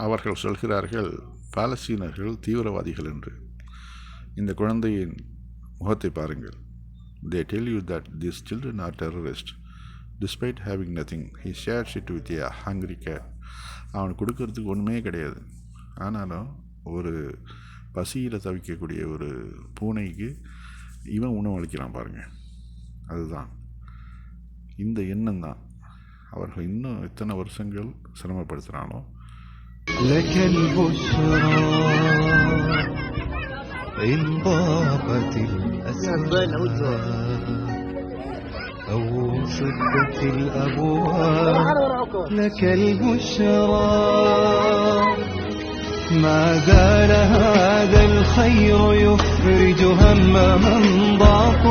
அவர்கள் சொல்கிறார்கள் பாலஸ்தீனர்கள் தீவிரவாதிகள் என்று. இந்த குழந்தையின் முகத்தை பாருங்கள். They tell you that these children are terrorists. Despite having nothing, he shares it with a hungry cat. அவன் கொடுக்கறதுக்கு ஒன்றுமே கிடையாது. ஆனாலும் ஒரு பசியில் தவிக்கக்கூடிய ஒரு பூனைக்கு இவன் உணவளிக்கிறான் பாருங்கள். அதுதான் இந்த எண்ணம் தான் அவர்கள் இன்னும் எத்தனை வருஷங்கள் சிரமப்படுத்துகிறானோ. إن ضاقت الأسماء أو سدت الأبواب لك البشرى ما زال هذا الخير يفرج هم من ضاق.